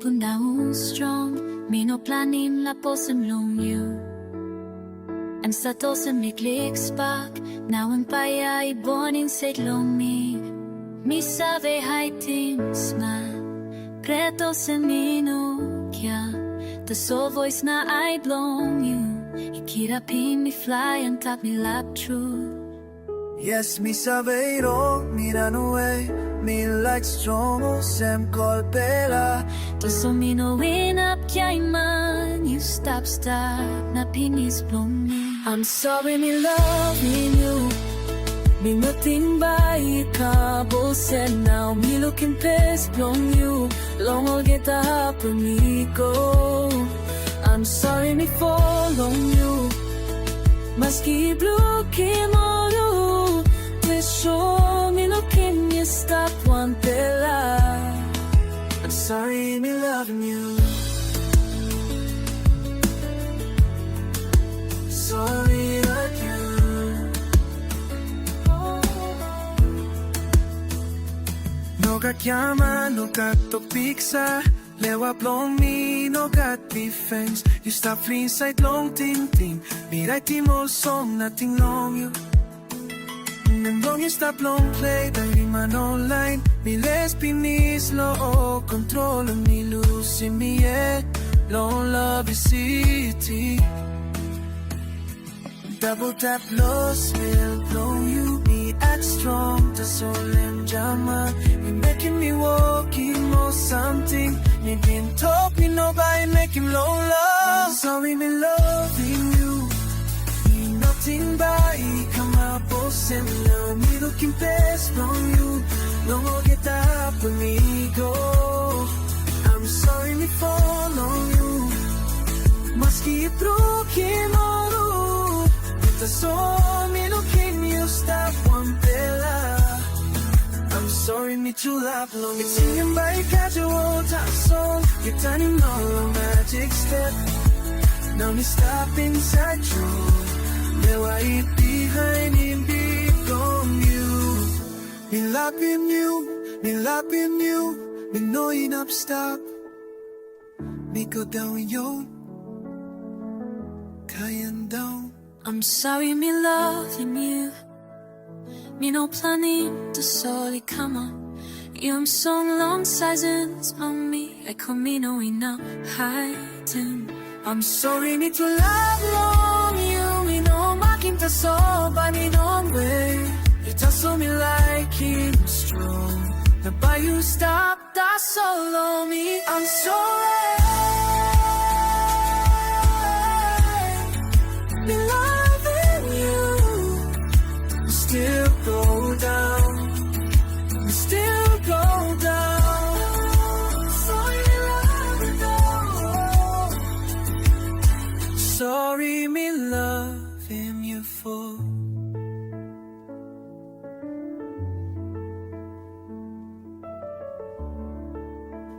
pun down strong. Me no planim la posem long you. And sa tosem mi click spark. Now en paya I born in set long me. Mi save high teams ma. Preto se mino kya. The soul voice na I belong you. Ikira pin me fly and tap me lap true. Yes, mi saveiro, mi ran away. Me like strong o sem colpela. The so me no win up kya man. You stop na pinis blown me. I'm sorry me loving you. Me nothing by cabo said now. Me looking past blown you. Long I'll get the help of me go. I'm sorry me follow you. Must keep looking on you. Please show me looking you stop one pela. I'm sorry me loving you. Sorry like you. No ka llama, no ka topiksa. Lewa plong me, no got defense. You stop free inside long ting ting. Mira timo song, nothing long you. And long you stop long play, dahil man online. Mi les pinis lo control me losing me yeah. Long love is city. Double tap lost, will blow you. Me act strong, the soul and jama. Me making me walking or something. Me been talk me nobody make him low love. I'm sorry me loving you. Me nothing by come out boss and love me looking best from you. Long I'll get up when me go. I'm sorry me fall on you. Must keep looking on you. The soul me looking you stop one pela. I'm sorry me too loud long. It's singing by casual top song. You're turning all a magic step. Now me stop inside you. Now I eat behind him big from you. Me loving you, me loving you. Me knowing up stop. Me go down yo. Kayan down. I'm sorry me loving you. Me no planning to solely come on. You am so long sizes on me. I come me no enough hiding. I'm sorry me to love long you. Me no making to so by me no way. You just saw me like him strong. Now by you stop that solo me. I'm sorry. Me loving you. Still go down. Still go down. Sorry, loving you. Sorry, me loving you for.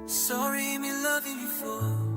Sorry, me loving you for.